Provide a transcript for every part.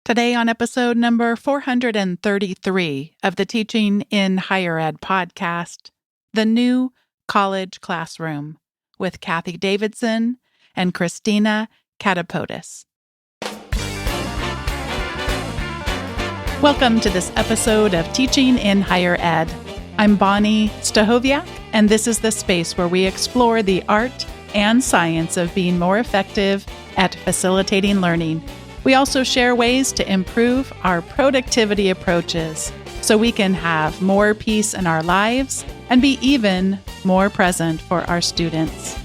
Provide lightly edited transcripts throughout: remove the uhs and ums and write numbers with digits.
Today on episode number 433 of the Teaching in Higher Ed podcast, The New College Classroom with Cathy Davidson and Christina Katopodis. Welcome to this episode of Teaching in Higher Ed. I'm Bonnie Stahoviak, and this is the space where we explore the art and science of being more effective at facilitating learning. We also share ways to improve our productivity approaches so we can have more peace in our lives and be even more present for our students.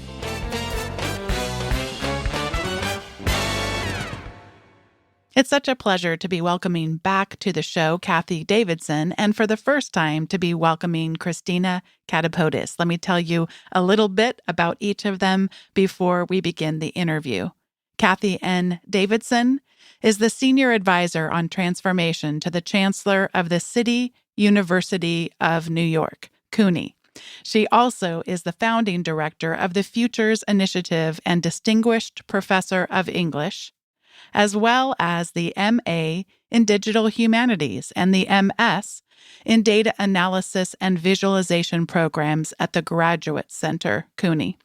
It's such a pleasure to be welcoming back to the show Cathy Davidson, and for the first time to be welcoming Christina Katopodis. Let me tell you a little bit about each of them before we begin the interview. Cathy N. Davidson is the Senior Advisor on Transformation to the Chancellor of the City University of New York, CUNY. She also is the Founding Director of the Futures Initiative and Distinguished Professor of English, as well as the MA in Digital Humanities and the MS in Data Analysis and Visualization programs at the Graduate Center, CUNY.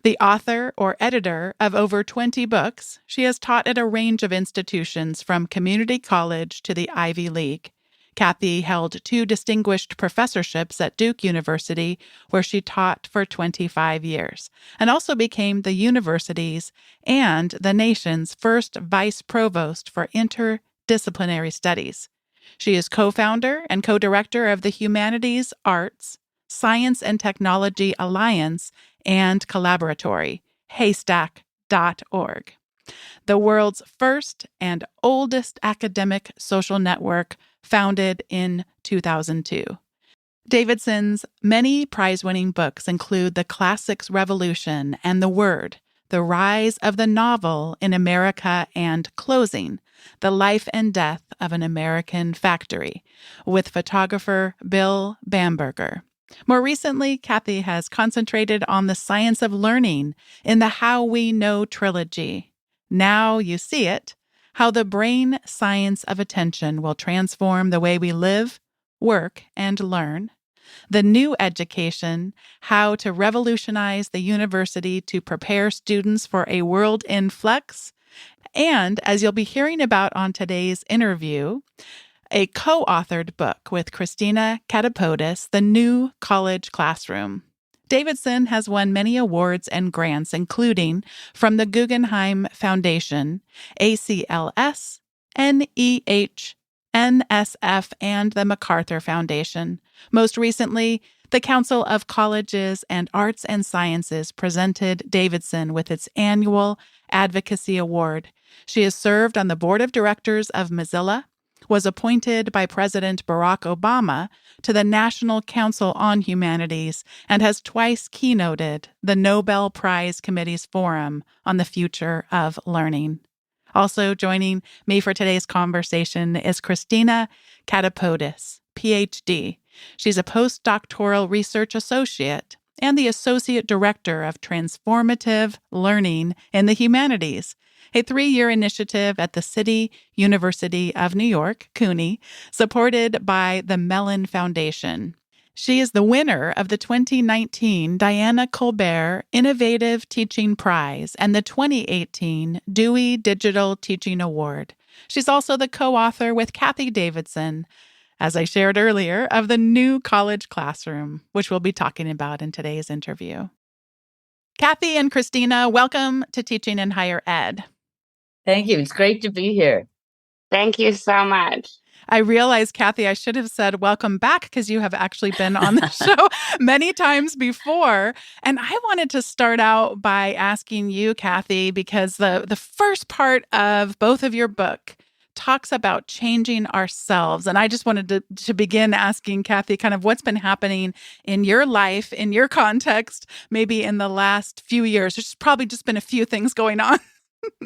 The author or editor of over 20 books, she has taught at a range of institutions from community college to the Ivy League. Cathy held 2 distinguished professorships at Duke University, where she taught for 25 years, and also became the university's and the nation's first vice provost for interdisciplinary studies. She is co-founder and co-director of the Humanities, Arts, Science and Technology Alliance and Collaboratory, haystack.org, the world's first and oldest academic social network, founded in 2002. Davidson's many prize-winning books include The Classics Revolution and The Word, The Rise of the Novel in America, and Closing, The Life and Death of an American Factory, with photographer Bill Bamberger. More recently, Cathy has concentrated on the science of learning in the How We Know trilogy. Now You See It, How the Brain Science of Attention Will Transform the Way We Live, Work, and Learn. The New Education, How to Revolutionize the University to Prepare Students for a World in Flux. And, as you'll be hearing about on today's interview, a co-authored book with Christina Katopodis, The New College Classroom. Davidson has won many awards and grants, including from the Guggenheim Foundation, ACLS, NEH, NSF, and the MacArthur Foundation. Most recently, the Council of Colleges and Arts and Sciences presented Davidson with its annual Advocacy Award. She has served on the board of directors of Mozilla, was appointed by President Barack Obama to the National Council on Humanities, and has twice keynoted the Nobel Prize Committee's Forum on the Future of Learning. Also joining me for today's conversation is Christina Katopodis, PhD. She's a postdoctoral research associate and the Associate Director of Transformative Learning in the Humanities, a 3-year initiative at the City University of New York, CUNY, supported by the Mellon Foundation. She is the winner of the 2019 Diana Colbert Innovative Teaching Prize and the 2018 Dewey Digital Teaching Award. She's also the co-author with Cathy Davidson, as I shared earlier, of The New College Classroom, which we'll be talking about in today's interview. Cathy and Christina, welcome to Teaching in Higher Ed. Thank you. It's great to be here. Thank you so much. I realized, Cathy, I should have said welcome back because you have actually been on the show many times before. And I wanted to start out by asking you, Cathy, because the first part of both of your book talks about changing ourselves. And I just wanted to begin asking Cathy kind of what's been happening in your life, in your context, maybe in the last few years. There's probably just been a few things going on.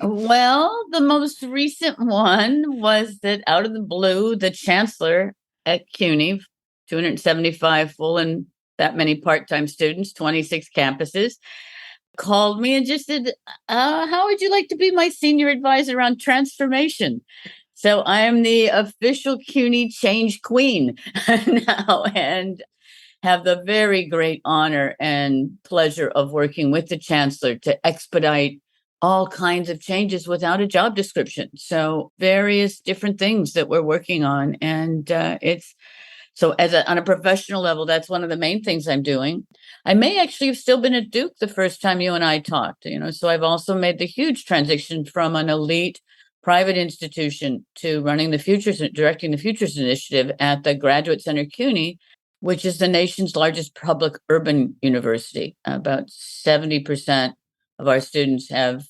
Well, the most recent one was that out of the blue, the chancellor at CUNY, 275 full and that many part-time students, 26 campuses, called me and just said, how would you like to be my senior advisor on transformation? So I am the official CUNY change queen now, and have the very great honor and pleasure of working with the chancellor to expedite all kinds of changes without a job description. So various different things that we're working on. And it's so on a professional level, that's one of the main things I'm doing. I may actually have still been at Duke the first time you and I talked, so I've also made the huge transition from an elite private institution to running the Futures, directing the Futures Initiative at the Graduate Center CUNY, which is the nation's largest public urban university. About 70% of our students have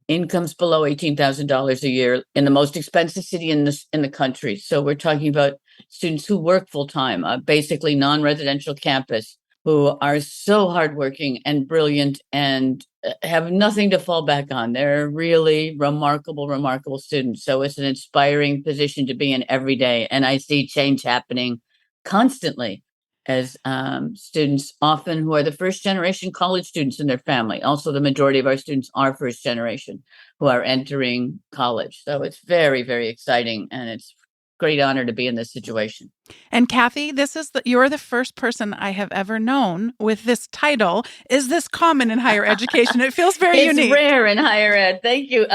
incomes below $18,000 a year in the most expensive city in the country. So we're talking about students who work full time, basically non-residential campus, who are so hardworking and brilliant and have nothing to fall back on. They're really remarkable, remarkable students. So it's an inspiring position to be in every day. And I see change happening constantly as students, often who are the first generation college students in their family. Also, the majority of our students are first generation who are entering college. So it's very, very exciting. And it's great honor to be in this situation. And Cathy, you're the first person I have ever known with this title. Is this common in higher education? It feels very unique. It's rare in higher ed. Thank you.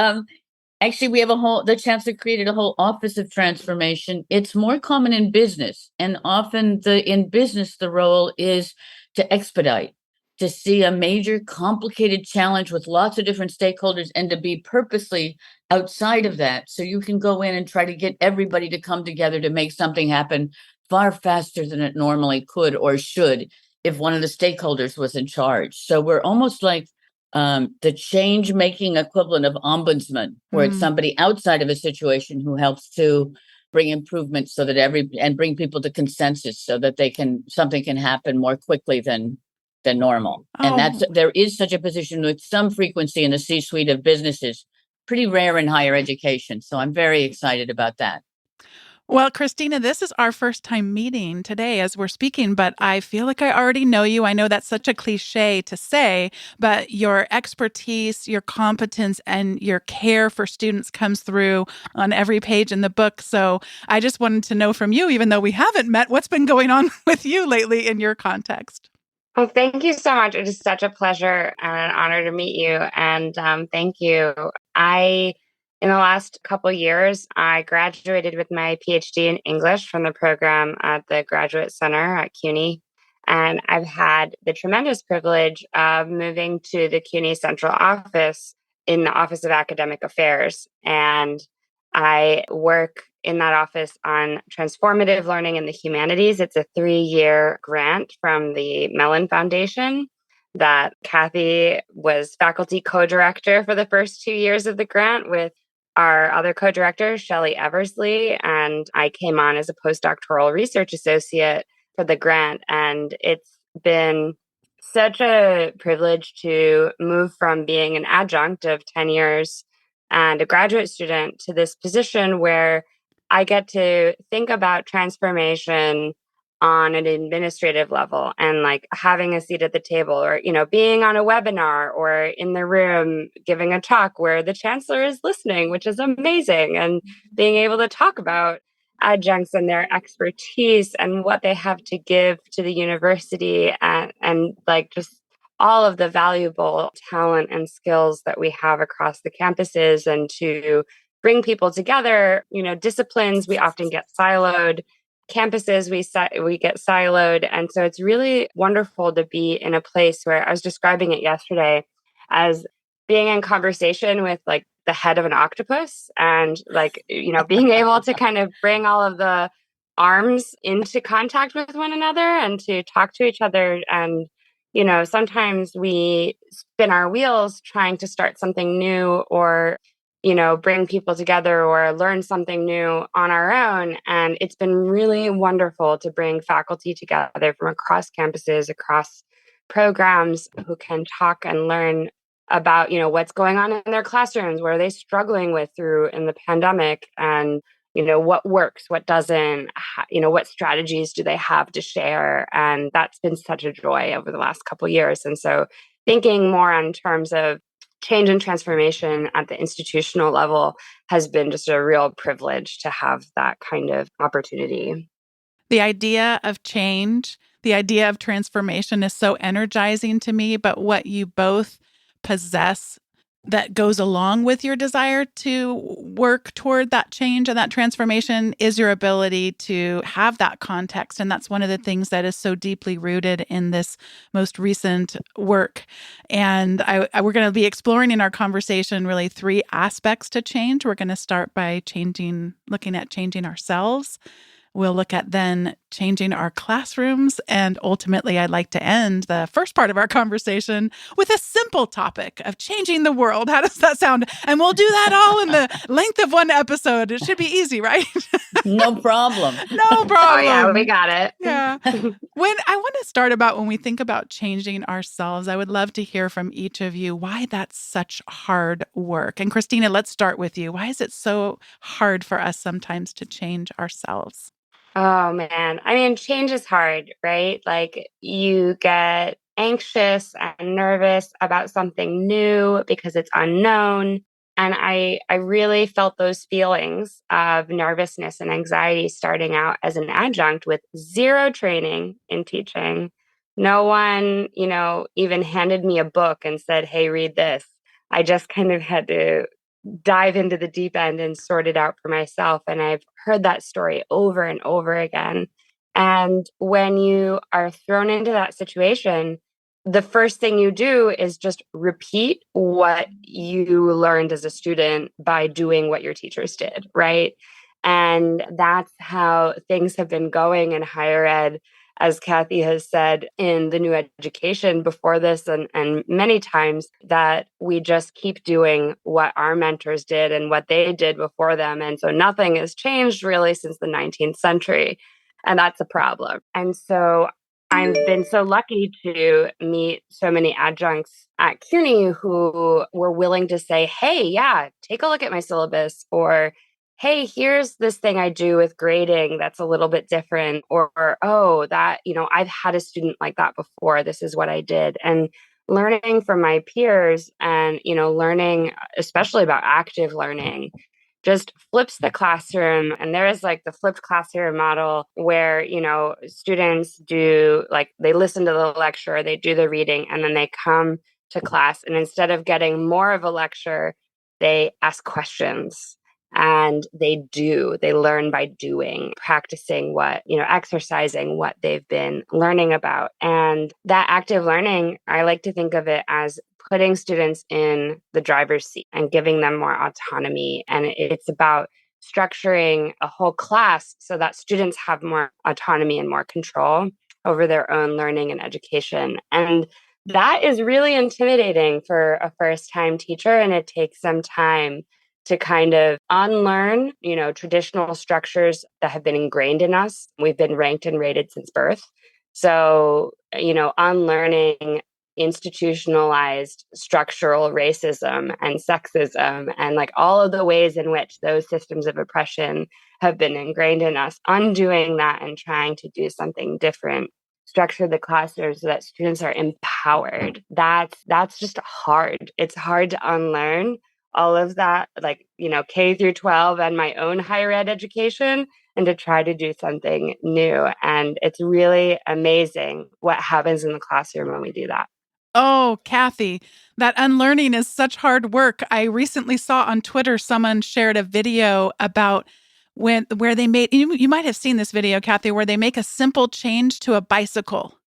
Actually, we have the chancellor created a whole office of transformation. It's more common in business. And often in business, the role is to expedite, to see a major complicated challenge with lots of different stakeholders and to be purposely outside of that. So you can go in and try to get everybody to come together to make something happen far faster than it normally could or should if one of the stakeholders was in charge. So we're almost like the change-making equivalent of ombudsman, where it's somebody outside of a situation who helps to bring improvement so that and bring people to consensus so that something can happen more quickly than normal. Oh. And there is such a position with some frequency in the C-suite of businesses, pretty rare in higher education. So I'm very excited about that. Well, Christina, this is our first time meeting today as we're speaking, but I feel like I already know you. I know that's such a cliche to say, but your expertise, your competence, and your care for students comes through on every page in the book. So I just wanted to know from you, even though we haven't met, what's been going on with you lately in your context? Well, thank you so much. It is such a pleasure and an honor to meet you. And thank you. In the last couple of years, I graduated with my PhD in English from the program at the Graduate Center at CUNY. And I've had the tremendous privilege of moving to the CUNY Central Office in the Office of Academic Affairs. And I work in that office on transformative learning in the humanities. It's a 3-year grant from the Mellon Foundation that Cathy was faculty co-director for the first 2 years of the grant with our other co-director, Shelley Eversley, and I came on as a postdoctoral research associate for the grant. And it's been such a privilege to move from being an adjunct of 10 years and a graduate student to this position where I get to think about transformation on an administrative level and like having a seat at the table or, being on a webinar or in the room giving a talk where the chancellor is listening, which is amazing. And being able to talk about adjuncts and their expertise and what they have to give to the university and like just all of the valuable talent and skills that we have across the campuses and to bring people together, disciplines, we often get siloed. Campuses, we get siloed. And so it's really wonderful to be in a place where I was describing it yesterday as being in conversation with like the head of an octopus and like, being able to kind of bring all of the arms into contact with one another and to talk to each other. And, sometimes we spin our wheels trying to start something new or bring people together or learn something new on our own. And it's been really wonderful to bring faculty together from across campuses, across programs who can talk and learn about, what's going on in their classrooms, what are they struggling with through in the pandemic, and, what works, what doesn't, what strategies do they have to share. And that's been such a joy over the last couple of years. And so thinking more in terms of change and transformation at the institutional level has been just a real privilege to have that kind of opportunity. The idea of change, the idea of transformation is so energizing to me, but what you both possess that goes along with your desire to work toward that change and that transformation is your ability to have that context. And that's one of the things that is so deeply rooted in this most recent work. And we're going to be exploring in our conversation really three aspects to change. We're going to start by looking at changing ourselves. We'll look at then changing our classrooms. And ultimately, I'd like to end the first part of our conversation with a simple topic of changing the world. How does that sound? And we'll do that all in the length of one episode. It should be easy, right? No problem. No problem. Oh, yeah, we got it. Yeah. When I want to start about when we think about changing ourselves, I would love to hear from each of you why that's such hard work. And Christina, let's start with you. Why is it so hard for us sometimes to change ourselves? Oh, man. I mean, change is hard, right? Like you get anxious and nervous about something new because it's unknown. And I really felt those feelings of nervousness and anxiety starting out as an adjunct with zero training in teaching. No one, even handed me a book and said, hey, read this. I just kind of had to dive into the deep end and sort it out for myself. And I've heard that story over and over again. And when you are thrown into that situation, the first thing you do is just repeat what you learned as a student by doing what your teachers did, right? And that's how things have been going in higher ed, as Cathy has said in the new education before this, and many times, that we just keep doing what our mentors did and what they did before them. And so nothing has changed really since the 19th century. And that's a problem. And so I've been so lucky to meet so many adjuncts at CUNY who were willing to say, hey, yeah, take a look at my syllabus, or hey, here's this thing I do with grading that's a little bit different, or oh, that, I've had a student like that before. This is what I did. And learning from my peers and, learning especially about active learning just flips the classroom. And there is like the flipped classroom model where, students do, like, they listen to the lecture, they do the reading, and then they come to class. And instead of getting more of a lecture, they ask questions. And they learn by doing, practicing exercising what they've been learning about. And that active learning, I like to think of it as putting students in the driver's seat and giving them more autonomy. And it's about structuring a whole class so that students have more autonomy and more control over their own learning and education. And that is really intimidating for a first-time teacher, and it takes some time to kind of unlearn, traditional structures that have been ingrained in us. We've been ranked and rated since birth. So, unlearning institutionalized structural racism and sexism and like all of the ways in which those systems of oppression have been ingrained in us, undoing that and trying to do something different, structure the classroom so that students are empowered. That's just hard. It's hard to unlearn all of that, like, K through 12 and my own higher ed education, and to try to do something new. And it's really amazing what happens in the classroom when we do that. Oh, Cathy, that unlearning is such hard work. I recently saw on Twitter someone shared a video about where they made, you might have seen this video, Cathy, where they make a simple change to a bicycle.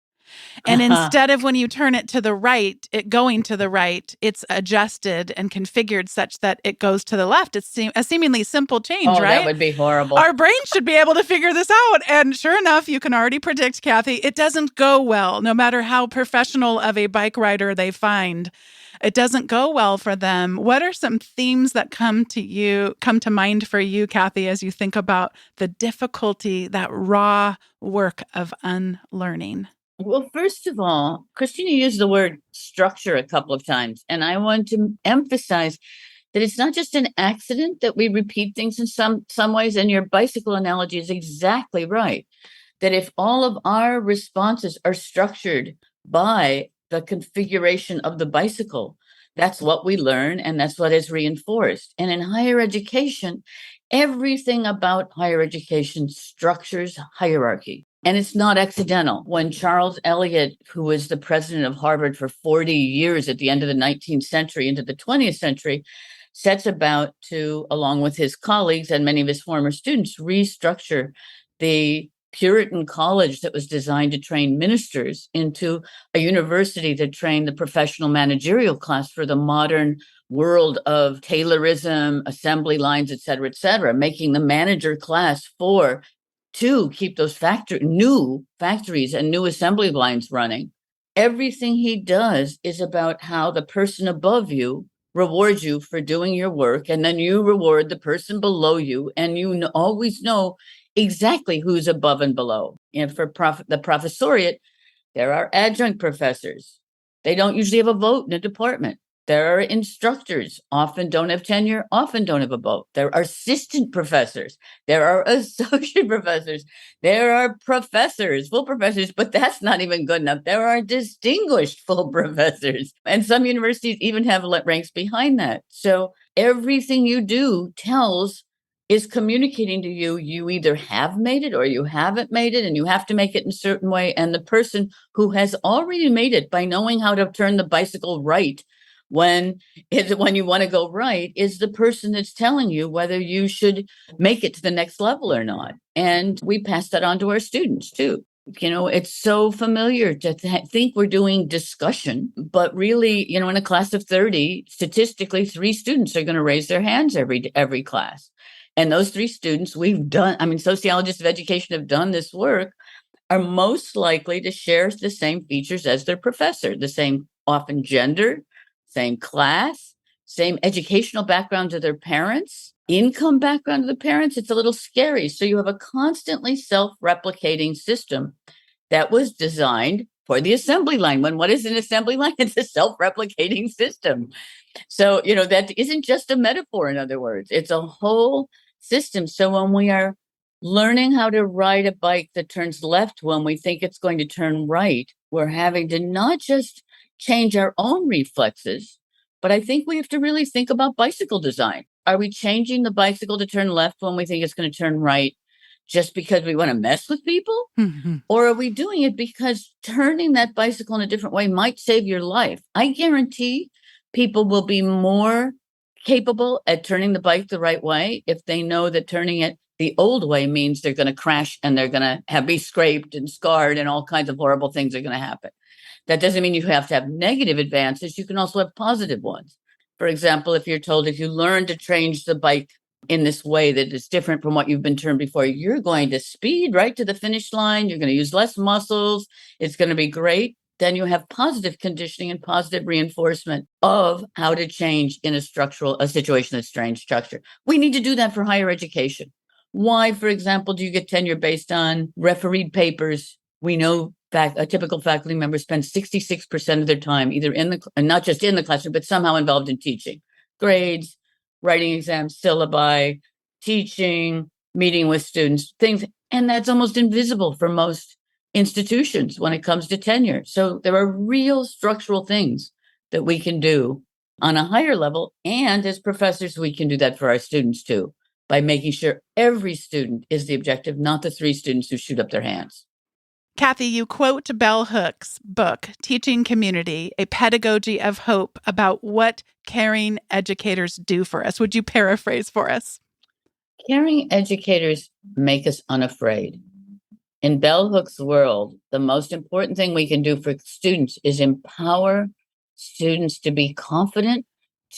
And instead of when you turn it to the right, it going to the right, it's adjusted and configured such that it goes to the left. It's a seemingly simple change, right? That would be horrible. Our brain should be able to figure this out. And sure enough, you can already predict, Cathy, it doesn't go well, no matter how professional of a bike rider they find. It doesn't go well for them. What are some themes that come to mind for you, Cathy, as you think about the difficulty, that raw work of unlearning? Well, first of all, Christina used the word structure a couple of times, and I want to emphasize that it's not just an accident that we repeat things in some ways, and your bicycle analogy is exactly right. That if all of our responses are structured by the configuration of the bicycle, That's what we learn, and that's what is reinforced. And in higher education, everything about higher education structures hierarchy. And it's not accidental. When Charles Eliot, who was the president of Harvard for 40 years at the end of the 19th century into the 20th century, sets about to, along with his colleagues and many of his former students, restructure the Puritan college that was designed to train ministers into a university that trained the professional managerial class for the modern world of Taylorism, assembly lines, et cetera, making the manager class to keep those new factories and new assembly lines running. Everything he does is about how the person above you rewards you for doing your work, and then you reward the person below you, and you always know exactly who's above and below. And for the professoriate, there are adjunct professors. They don't usually have a vote in a department. There are instructors, often don't have tenure, often don't have a vote. There are assistant professors. There are associate professors. There are professors, full professors, but that's not even good enough. There are distinguished full professors. And some universities even have ranks behind that. So everything you do is communicating to you, you either have made it or you haven't made it, and you have to make it in a certain way. And the person who has already made it by knowing how to turn the bicycle right when you want to go right is the person that's telling you whether you should make it to the next level or not. And we pass that on to our students too. It's so familiar to think we're doing discussion, but really, in a class of 30, statistically, 3 students are going to raise their hands every class. And those 3 students sociologists of education have done this work, are most likely to share the same features as their professor, the same often gender, same class, same educational background to their parents, income background to the parents. It's a little scary. So you have a constantly self-replicating system that was designed for the assembly line. What is an assembly line? It's a self-replicating system. So, that isn't just a metaphor, in other words, it's a whole system. So when we are learning how to ride a bike that turns left when we think it's going to turn right, we're having to not just change our own reflexes, but I think we have to really think about bicycle design. Are we changing the bicycle to turn left when we think it's going to turn right just because we want to mess with people? Mm-hmm. Or are we doing it because turning that bicycle in a different way might save your life? I guarantee people will be more capable at turning the bike the right way if they know that turning it the old way means they're going to crash and they're going to be scraped and scarred and all kinds of horrible things are going to happen. That doesn't mean you have to have negative advances. You can also have positive ones. For example, if you're told if you learn to change the bike in this way that is different from what you've been turned before, you're going to speed right to the finish line. You're going to use less muscles. It's going to be great. Then you have positive conditioning and positive reinforcement of how to change in a situation that's strange structure. We need to do that for higher education. Why, for example, do you get tenure based on refereed papers? We know a typical faculty member spends 66% of their time either not just in the classroom, but somehow involved in teaching. Grades, writing exams, syllabi, teaching, meeting with students, things. And that's almost invisible for most institutions when it comes to tenure. So there are real structural things that we can do on a higher level. And as professors, we can do that for our students too, by making sure every student is the objective, not the 3 students who shoot up their hands. Cathy, you quote Bell Hook's book, Teaching Community, A Pedagogy of Hope, about what caring educators do for us. Would you paraphrase for us? Caring educators make us unafraid. In Bell Hook's world, the most important thing we can do for students is empower students to be confident,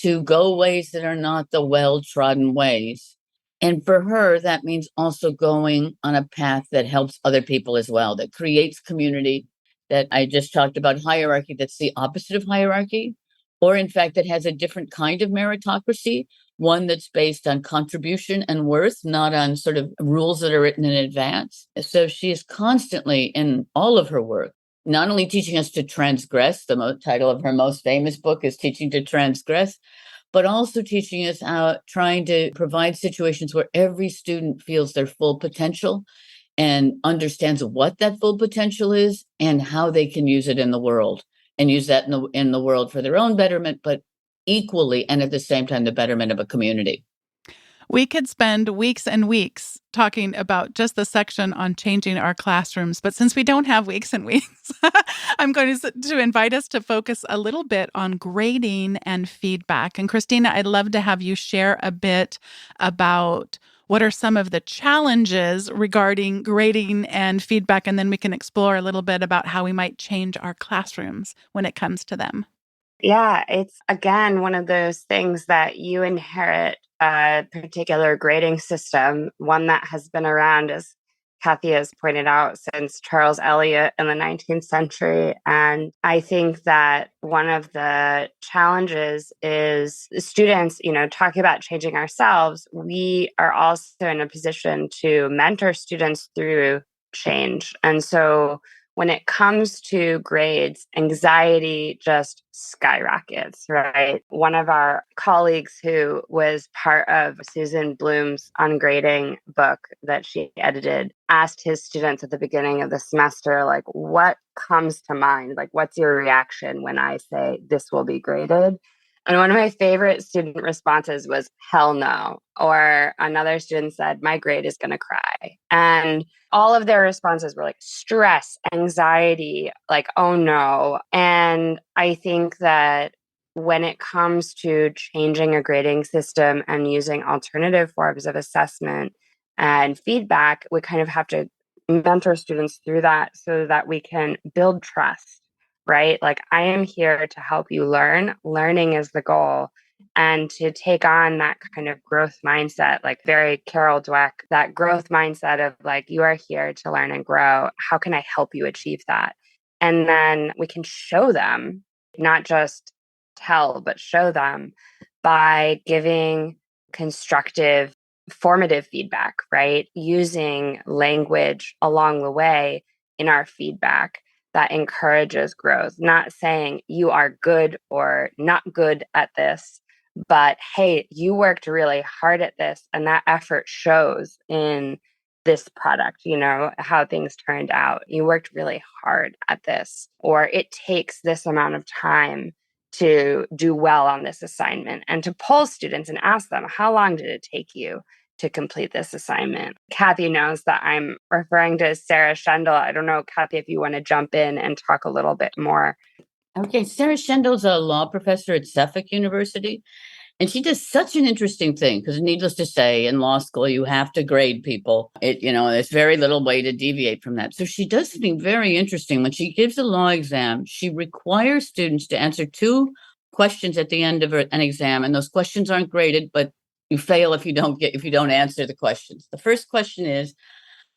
to go ways that are not the well-trodden ways. And for her, that means also going on a path that helps other people as well, that creates community, that I just talked about hierarchy, that's the opposite of hierarchy, or in fact, that has a different kind of meritocracy, one that's based on contribution and worth, not on sort of rules that are written in advance. So she is constantly in all of her work, not only teaching us to transgress, the title of her most famous book is Teaching to Transgress, but also teaching us how trying to provide situations where every student feels their full potential and understands what that full potential is and how they can use it in the world and use that in the world for their own betterment, but equally and at the same time the betterment of a community. We could spend weeks and weeks talking about just the section on changing our classrooms. But since we don't have weeks and weeks, I'm going to invite us to focus a little bit on grading and feedback. And Christina, I'd love to have you share a bit about what are some of the challenges regarding grading and feedback, and then we can explore a little bit about how we might change our classrooms when it comes to them. Yeah, it's again one of those things that you inherit a particular grading system, one that has been around, as Cathy has pointed out, since Charles Eliot in the 19th century. And I think that one of the challenges is students, talking about changing ourselves, we are also in a position to mentor students through change. And so when it comes to grades, anxiety just skyrockets, right? One of our colleagues who was part of Susan Bloom's ungrading book that she edited asked his students at the beginning of the semester, like, what comes to mind? Like, what's your reaction when I say this will be graded? And one of my favorite student responses was, hell no. Or another student said, my grade is going to cry. And all of their responses were like stress, anxiety, like, oh no. And I think that when it comes to changing a grading system and using alternative forms of assessment and feedback, we kind of have to mentor students through that so that we can build trust, right? Like, I am here to help you learn. Learning is the goal. And to take on that kind of growth mindset, like very Carol Dweck, that growth mindset of like, you are here to learn and grow. How can I help you achieve that? And then we can show them, not just tell, but show them by giving constructive, formative feedback, right? Using language along the way in our feedback that encourages growth, not saying you are good or not good at this, but hey, you worked really hard at this and that effort shows in this product, how things turned out. You worked really hard at this, or it takes this amount of time to do well on this assignment, and to poll students and ask them, how long did it take you to complete this assignment? Cathy knows that I'm referring to Sarah Schendel. I don't know, Cathy, if you want to jump in and talk a little bit more. Okay, Sarah Schendel's a law professor at Suffolk University, and she does such an interesting thing because, needless to say, in law school, you have to grade people. There's very little way to deviate from that. So she does something very interesting. When she gives a law exam, she requires students to answer 2 questions at the end of an exam, and those questions aren't graded, but you fail if you don't answer the questions. The first question is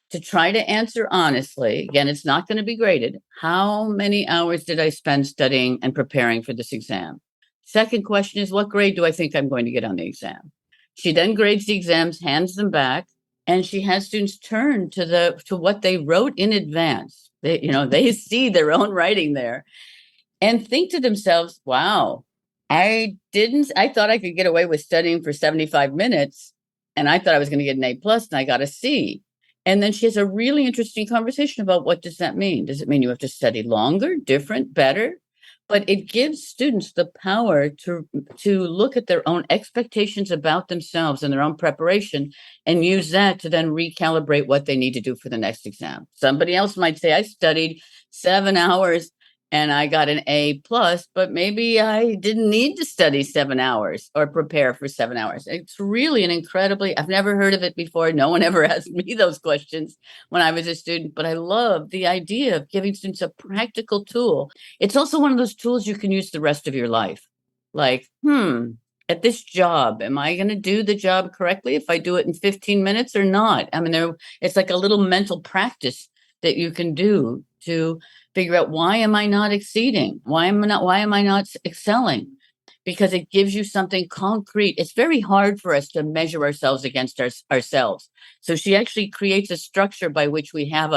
to try to answer honestly. Again, it's not going to be graded. How many hours did I spend studying and preparing for this exam? Second question is, what grade do I think I'm going to get on the exam? She then grades the exams, hands them back, and she has students turn to what they wrote in advance. They see their own writing there and think to themselves, wow, I thought I could get away with studying for 75 minutes, and I thought I was going to get an A plus, and I got a C. And then she has a really interesting conversation about, what does that mean? Does it mean you have to study longer, different, better? But it gives students the power to look at their own expectations about themselves and their own preparation, and use that to then recalibrate what they need to do for the next exam. Somebody else might say, I studied 7 hours and I got an A plus, but maybe I didn't need to study 7 hours or prepare for 7 hours. It's really I've never heard of it before. No one ever asked me those questions when I was a student, but I love the idea of giving students a practical tool. It's also one of those tools you can use the rest of your life. Like, at this job, am I going to do the job correctly if I do it in 15 minutes or not? I mean, it's like a little mental practice that you can do to figure out, why am I not exceeding? Why am I not excelling? Because it gives you something concrete. It's very hard for us to measure ourselves against ourselves. So she actually creates a structure by which we have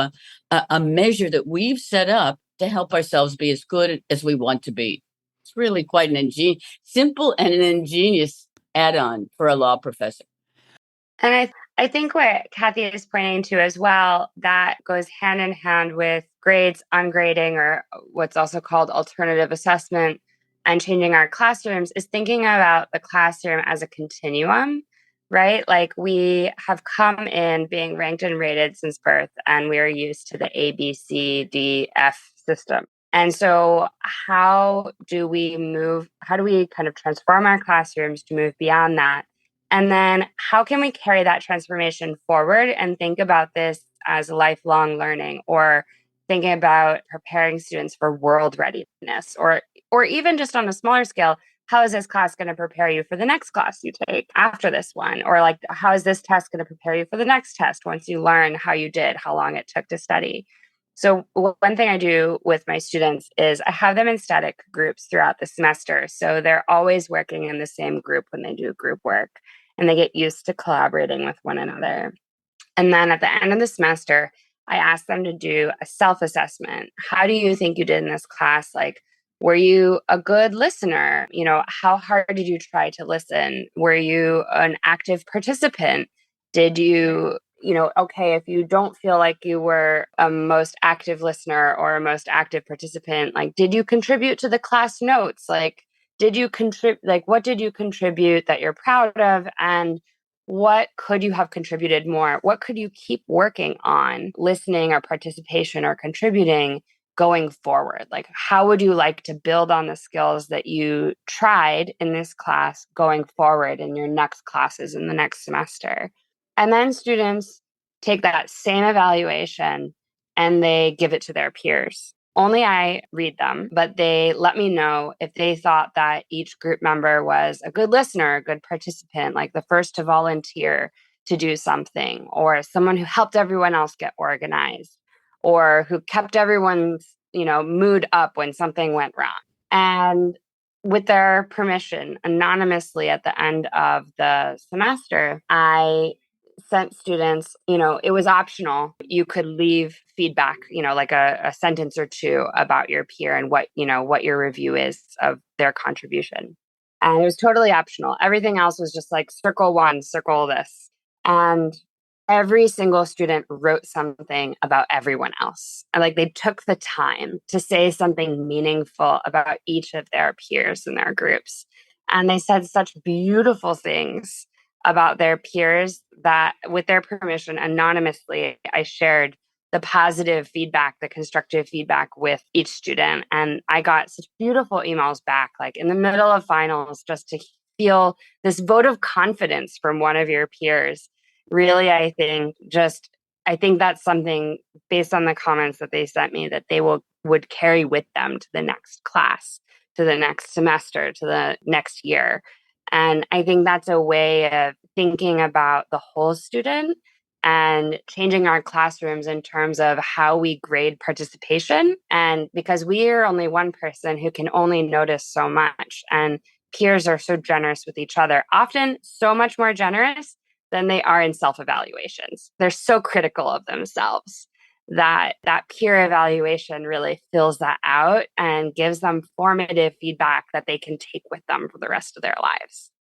a measure that we've set up to help ourselves be as good as we want to be. It's really quite simple and an ingenious add-on for a law professor. And I think what Cathy is pointing to as well, that goes hand in hand with grades, ungrading, or what's also called alternative assessment, and changing our classrooms is thinking about the classroom as a continuum, right? Like we have come in being ranked and rated since birth, and we are used to the A, B, C, D, F system. And so how do we kind of transform our classrooms to move beyond that? And then how can we carry that transformation forward and think about this as lifelong learning, or thinking about preparing students for world readiness, or even just on a smaller scale, how is this class going to prepare you for the next class you take after this one? Or like, how is this test going to prepare you for the next test once you learn how you did, how long it took to study? So one thing I do with my students is I have them in static groups throughout the semester. So they're always working in the same group when they do group work, and they get used to collaborating with one another. And then at the end of the semester, I ask them to do a self-assessment. How do you think you did in this class? Like, were you a good listener? How hard did you try to listen? Were you an active participant? Did you, okay, if you don't feel like you were a most active listener or a most active participant, like, did you contribute to the class notes? Like, what did you contribute that you're proud of? And what could you have contributed more? What could you keep working on, listening or participation or contributing going forward? Like, how would you like to build on the skills that you tried in this class going forward in your next classes in the next semester? And then students take that same evaluation and they give it to their peers. Only I read them, but they let me know if they thought that each group member was a good listener, a good participant, like the first to volunteer to do something, or someone who helped everyone else get organized, or who kept everyone's, mood up when something went wrong. And with their permission, anonymously at the end of the semester, I sent students, it was optional. You could leave feedback, like a sentence or two about your peer and what your review is of their contribution. And it was totally optional. Everything else was just like circle one, circle this. And every single student wrote something about everyone else. And like they took the time to say something meaningful about each of their peers in their groups. And they said such beautiful things about their peers that, with their permission, anonymously, I shared the positive feedback, the constructive feedback with each student. And I got such beautiful emails back, like in the middle of finals, just to feel this vote of confidence from one of your peers. Really, I think that's something, based on the comments that they sent me, that they would carry with them to the next class, to the next semester, to the next year. And I think that's a way of thinking about the whole student and changing our classrooms in terms of how we grade participation. And because we are only one person who can only notice so much, and peers are so generous with each other, often so much more generous than they are in self-evaluations. They're so critical of themselves that peer evaluation really fills that out and gives them formative feedback that they can take with them for the rest of their lives.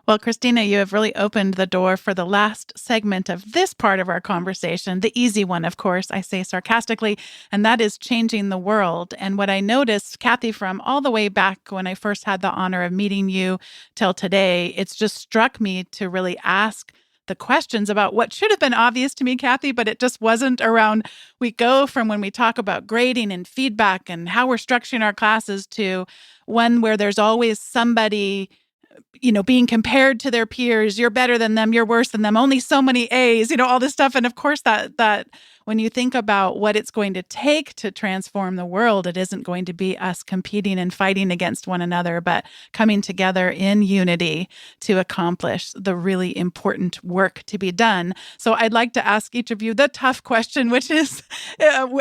Well, Christina, you have really opened the door for the last segment of this part of our conversation, the easy one, of course, I say sarcastically, and that is changing the world. And what I noticed, Cathy, from all the way back when I first had the honor of meeting you till today, it's just struck me to really ask the questions about what should have been obvious to me, Cathy, but it just wasn't around. We go from when we talk about grading and feedback and how we're structuring our classes to one where there's always somebody being compared to their peers. You're better than them. You're worse than them. Only so many A's, all this stuff. And of course, that when you think about what it's going to take to transform the world, it isn't going to be us competing and fighting against one another, but coming together in unity to accomplish the really important work to be done. So I'd like to ask each of you the tough question, which is,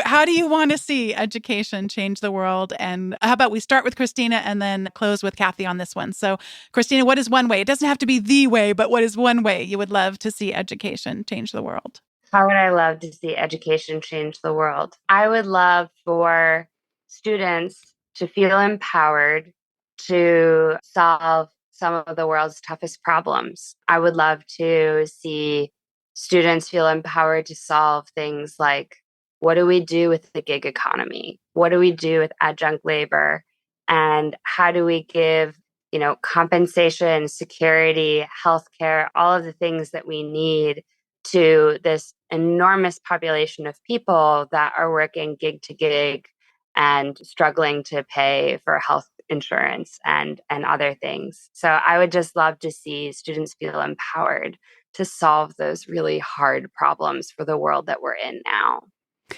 how do you want to see education change the world? And how about we start with Christina and then close with Cathy on this one? So Christina, what is one way? It doesn't have to be the way, but what is one way you would love to see education change the world? How would I love to see education change the world? I would love for students to feel empowered to solve some of the world's toughest problems. I would love to see students feel empowered to solve things like, what do we do with the gig economy? What do we do with adjunct labor? And how do we give, compensation, security, healthcare, all of the things that we need to this enormous population of people that are working gig to gig and struggling to pay for health insurance and other things. So I would just love to see students feel empowered to solve those really hard problems for the world that we're in now.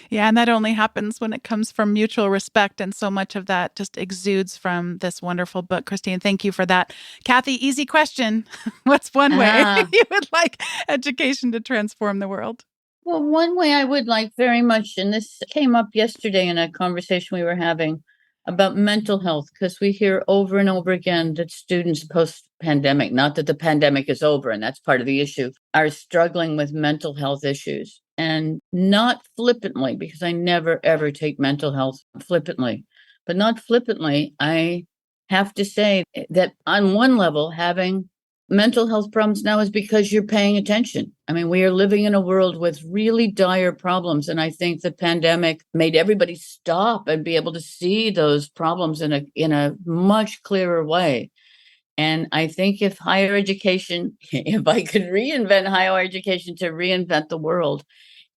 Yeah, and that only happens when it comes from mutual respect. And so much of that just exudes from this wonderful book. Christine, thank you for that. Cathy, easy question. What's one way you would like education to transform the world? Well, one way I would like very much, and this came up yesterday in a conversation we were having about mental health, because we hear over and over again that students post-pandemic, not that the pandemic is over, and that's part of the issue, are struggling with mental health issues. And not flippantly, because I never, ever take mental health flippantly, but not flippantly, I have to say that on one level, having mental health problems now is because you're paying attention. I mean, we are living in a world with really dire problems. And I think the pandemic made everybody stop and be able to see those problems in a much clearer way. And I think if higher education, if I could reinvent higher education to reinvent the world,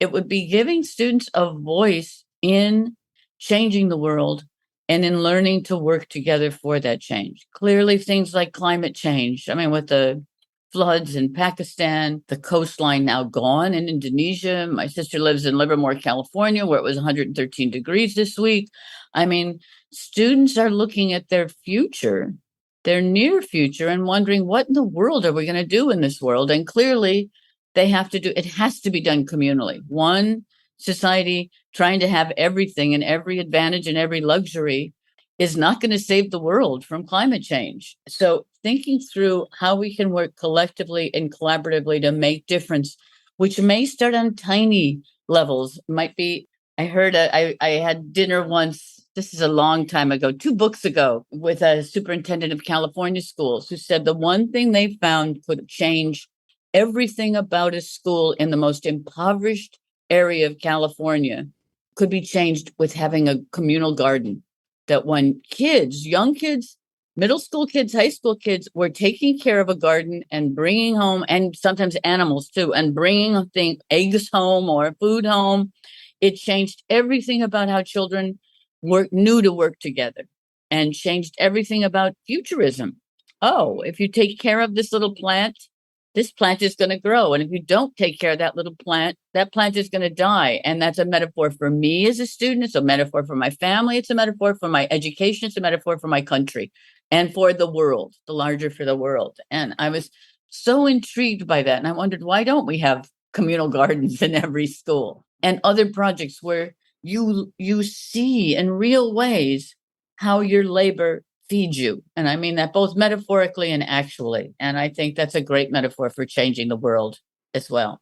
it would be giving students a voice in changing the world and in learning to work together for that change. Clearly, things like climate change, I mean, with the floods in Pakistan, the coastline now gone in Indonesia. My sister lives in Livermore, California, where it was 113 degrees this week. I mean, students are looking at their future, their near future, and wondering, what in the world are we going to do in this world? And clearly, it has to be done communally. One society trying to have everything and every advantage and every luxury is not going to save the world from climate change. So thinking through how we can work collectively and collaboratively to make difference, which may start on tiny levels, might be, I had dinner once, this is a long time ago, 2 books ago, with a superintendent of California schools who said the one thing they found could change everything about a school in the most impoverished area of California could be changed with having a communal garden. That when young kids, middle school kids, high school kids were taking care of a garden and bringing home, and sometimes animals too, and bringing eggs home or food home, it changed everything about how children knew to work together, and changed everything about futurism. Oh, if you take care of this little plant, this plant is going to grow. And if you don't take care of that little plant, that plant is going to die. And that's a metaphor for me as a student. It's a metaphor for my family. It's a metaphor for my education. It's a metaphor for my country and for the world, the larger for the world. And I was so intrigued by that. And I wondered, why don't we have communal gardens in every school and other projects where you see in real ways how your labor feed you. And I mean that both metaphorically and actually. And I think that's a great metaphor for changing the world as well.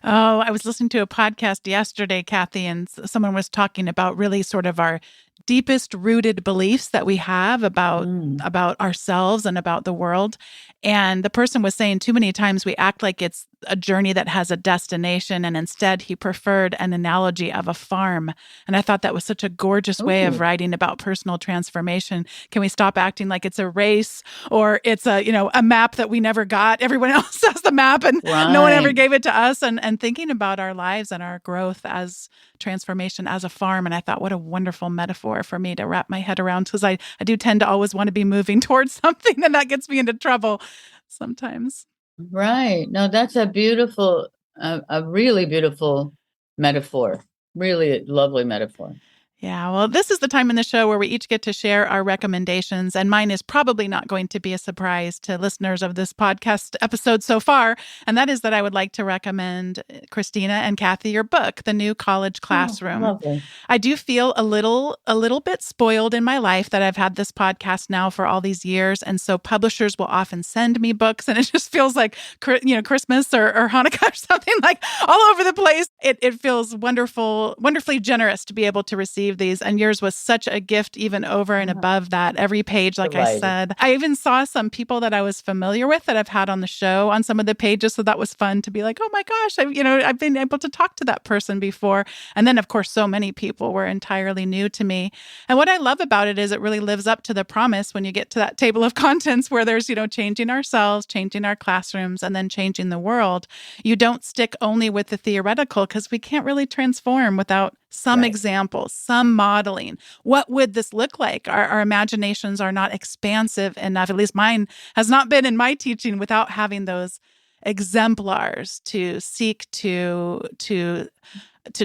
Oh, I was listening to a podcast yesterday, Cathy, and someone was talking about really sort of our deepest rooted beliefs that we have about ourselves and about the world. And the person was saying too many times we act like it's a journey that has a destination, and instead he preferred an analogy of a farm. And I thought that was such a gorgeous way of writing about personal transformation. Can we stop acting like it's a race or it's a map that we never got? Everyone else has the map and no one ever gave it to us. And thinking about our lives and our growth as transformation as a farm. And I thought, what a wonderful metaphor for me to wrap my head around, because I do tend to always want to be moving towards something, and that gets me into trouble sometimes. Right. No, that's a really beautiful metaphor. Really lovely metaphor. Yeah, well, this is the time in the show where we each get to share our recommendations, and mine is probably not going to be a surprise to listeners of this podcast episode so far, and that is that I would like to recommend Christina and Cathy your book, The New College Classroom. Lovely. I do feel a little bit spoiled in my life that I've had this podcast now for all these years, and so publishers will often send me books, and it just feels like Christmas or Hanukkah or something, like all over the place. It feels wonderfully generous to be able to receive receive these. And yours was such a gift, even over and above that. Every page, like Delighted. I said. I even saw some people that I was familiar with that I've had on the show on some of the pages. So that was fun to be like, oh my gosh, I've been able to talk to that person before. And then, of course, so many people were entirely new to me. And what I love about it is it really lives up to the promise when you get to that table of contents where there's, changing ourselves, changing our classrooms, and then changing the world. You don't stick only with the theoretical because we can't really transform without some examples, some modeling. What would this look like? Our imaginations are not expansive enough. At least mine has not been in my teaching without having those exemplars to seek to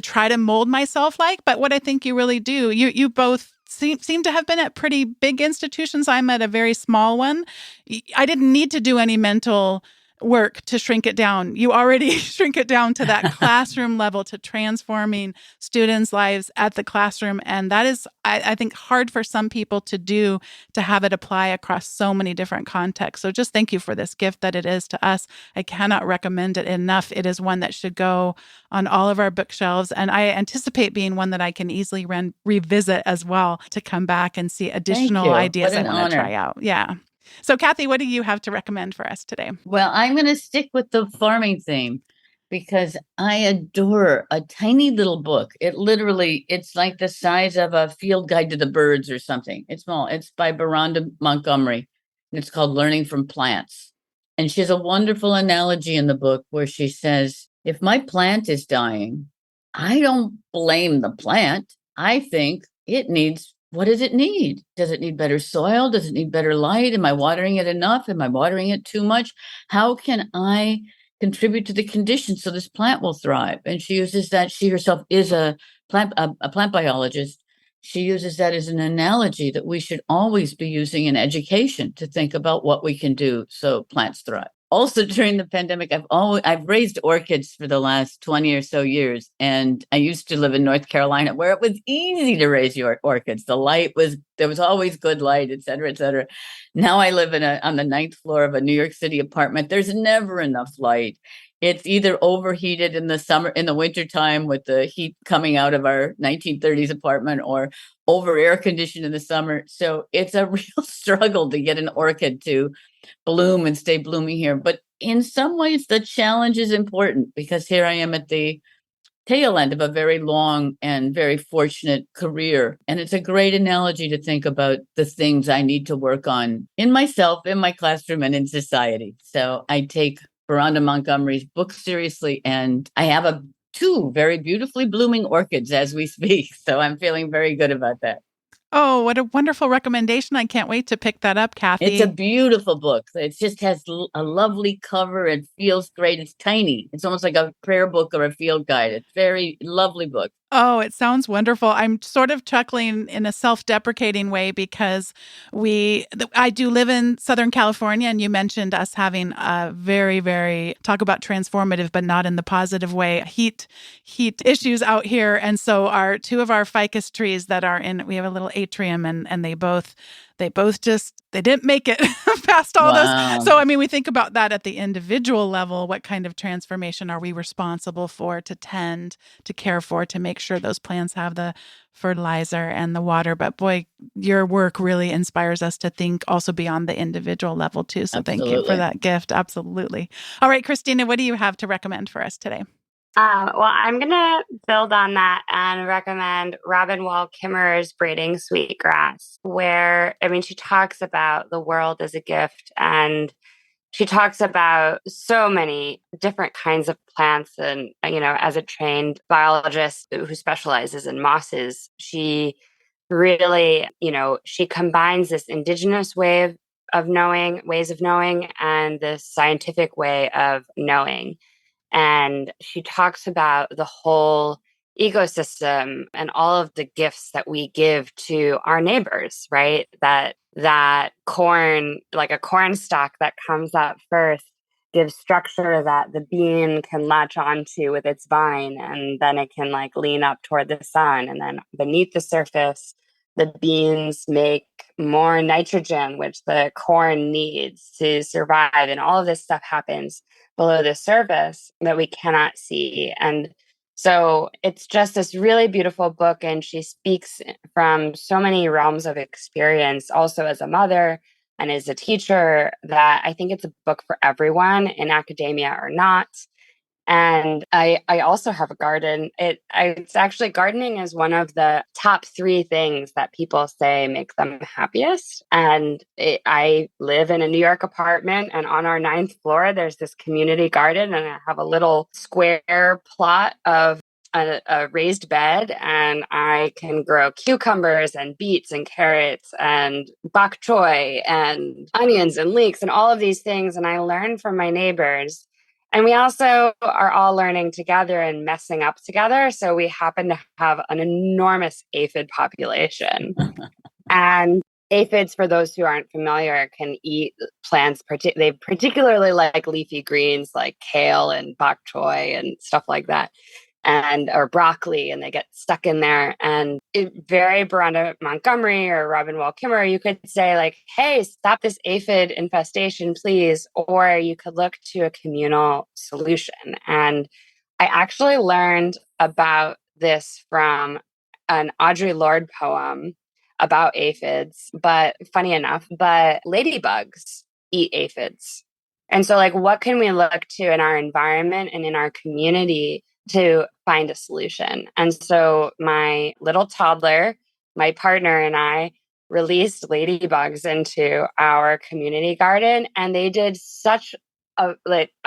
try to mold myself like. But what I think you really do, you both seem to have been at pretty big institutions. I'm at a very small one. I didn't need to do any mental work to shrink it down. You already shrink it down to that classroom level, to transforming students' lives at the classroom. And that is, I think, hard for some people to do, to have it apply across so many different contexts. So just thank you for this gift that it is to us. I cannot recommend it enough. It is one that should go on all of our bookshelves. And I anticipate being one that I can easily revisit as well, to come back and see additional ideas I want to try out. Yeah. So, Cathy, what do you have to recommend for us today? Well, I'm going to stick with the farming theme because I adore a tiny little book. It's like the size of a field guide to the birds or something. It's small. It's by Veranda Montgomery, and it's called Learning from Plants. And she has a wonderful analogy in the book where she says, if my plant is dying, I don't blame the plant. I think what does it need? Does it need better soil? Does it need better light? Am I watering it enough? Am I watering it too much? How can I contribute to the conditions so this plant will thrive? And she uses that. She herself is a plant biologist. She uses that as an analogy that we should always be using in education to think about what we can do so plants thrive. Also, during the pandemic, I've raised orchids for the last 20 or so years. And I used to live in North Carolina where it was easy to raise your orchids. There was always good light, et cetera, et cetera. Now I live on the 9th floor of a New York City apartment. There's never enough light. It's either overheated in the wintertime with the heat coming out of our 1930s apartment, or over air conditioned in the summer. So it's a real struggle to get an orchid to bloom and stay blooming here. But in some ways, the challenge is important because here I am at the tail end of a very long and very fortunate career. And it's a great analogy to think about the things I need to work on in myself, in my classroom, and in society. So I take Veranda Montgomery's book seriously, and I have two very beautifully blooming orchids as we speak. So I'm feeling very good about that. Oh, what a wonderful recommendation. I can't wait to pick that up, Cathy. It's a beautiful book. It just has a lovely cover. It feels great. It's tiny. It's almost like a prayer book or a field guide. It's a very lovely book. Oh, it sounds wonderful. I'm sort of chuckling in a self-deprecating way because I do live in Southern California, and you mentioned us having a very, very, talk about transformative, but not in the positive way, heat issues out here. And so two of our ficus trees we have a little atrium, and they both didn't make it past all this. So, we think about that at the individual level. What kind of transformation are we responsible for to tend, to care for, to make sure those plants have the fertilizer and the water? But boy, your work really inspires us to think also beyond the individual level too. So Thank you for that gift. Absolutely. All right, Christina, what do you have to recommend for us today? Well, I'm going to build on that and recommend Robin Wall Kimmerer's Braiding Sweetgrass, where, she talks about the world as a gift, and she talks about so many different kinds of plants. And, as a trained biologist who specializes in mosses, she really, she combines this indigenous ways of knowing, and this scientific way of knowing. And she talks about the whole ecosystem and all of the gifts that we give to our neighbors, right? That corn, like a corn stalk that comes up first, gives structure that the bean can latch onto with its vine, and then it can lean up toward the sun. And then beneath the surface, the beans make more nitrogen, which the corn needs to survive. And all of this stuff happens below the surface that we cannot see. And So it's just this really beautiful book, and she speaks from so many realms of experience, also as a mother and as a teacher, that I think it's a book for everyone in academia or not. And I also have a garden. It's actually, gardening is one of the top 3 things that people say make them happiest. And I live in a New York apartment, and on our 9th floor, there's this community garden, and I have a little square plot of a raised bed, and I can grow cucumbers and beets and carrots and bok choy and onions and leeks and all of these things. And I learn from my neighbors. And we also are all learning together and messing up together. So we happen to have an enormous aphid population. And aphids, for those who aren't familiar, can eat plants. They particularly like leafy greens like kale and bok choy and stuff like that, or broccoli, and they get stuck in there. And very Miranda Montgomery or Robin Wall Kimmerer, you could say like, hey, stop this aphid infestation, please. Or you could look to a communal solution. And I actually learned about this from an Audre Lorde poem about aphids, but funny enough, but ladybugs eat aphids. And so like, what can we look to in our environment and in our community to find a solution? And so my little toddler, my partner, and I released ladybugs into our community garden, and they did such a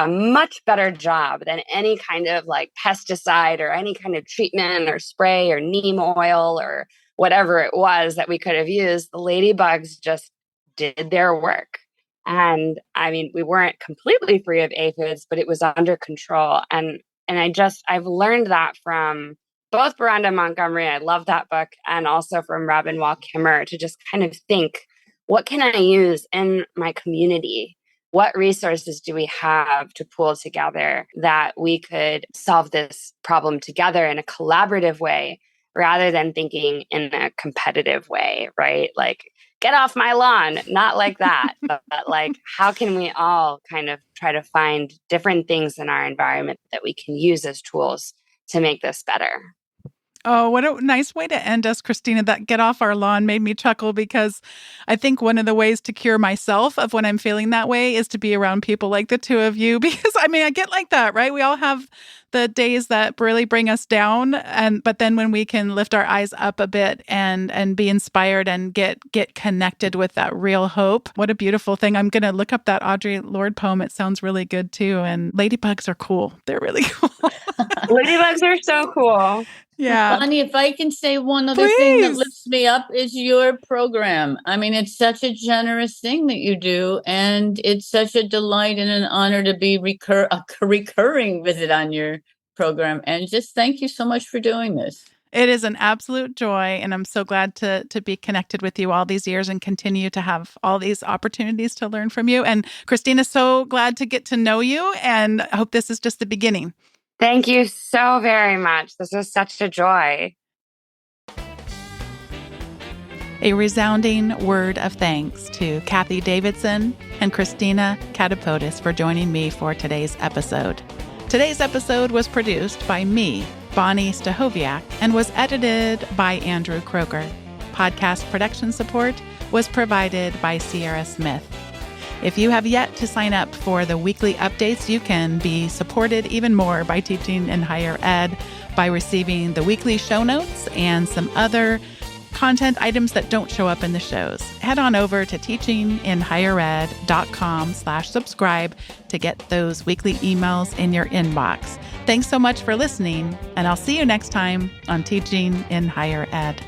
much better job than any kind of like pesticide or any kind of treatment or spray or neem oil or whatever it was that we could have used. The ladybugs just did their work. And I mean, we weren't completely free of aphids, but it was under control. And I've learned that from both Miranda Montgomery, I love that book, and also from Robin Wall Kimmerer, to just kind of think, what can I use in my community? What resources do we have to pool together that we could solve this problem together in a collaborative way, rather than thinking in a competitive way, right? Like, get off my lawn, not like that, but like, how can we all kind of try to find different things in our environment that we can use as tools to make this better? Oh, what a nice way to end us, Christina. That get off our lawn made me chuckle, because I think one of the ways to cure myself of when I'm feeling that way is to be around people like the two of you, because I mean, I get like that, right? We all have the days that really bring us down, but then when we can lift our eyes up a bit and be inspired and get connected with that real hope, what a beautiful thing. I'm going to look up that Audre Lorde poem. It sounds really good too. And ladybugs are cool. They're really cool. Ladybugs are so cool. Yeah. Bonnie, if I can say one other thing that lifts me up, is your program. I mean, it's such a generous thing that you do, and it's such a delight and an honor to be a recurring visit on your program. And just thank you so much for doing this. It is an absolute joy, and I'm so glad to be connected with you all these years and continue to have all these opportunities to learn from you. And Christina, so glad to get to know you, and I hope this is just the beginning. Thank you so very much. This is such a joy. A resounding word of thanks to Cathy Davidson and Christina Katopodis for joining me for today's episode. Today's episode was produced by me, Bonnie Stahoviak, and was edited by Andrew Kroger. Podcast production support was provided by Sierra Smith. If you have yet to sign up for the weekly updates, you can be supported even more by Teaching in Higher Ed by receiving the weekly show notes and some other content items that don't show up in the shows. Head on over to teachinginhighered.com/subscribe to get those weekly emails in your inbox. Thanks so much for listening, and I'll see you next time on Teaching in Higher Ed.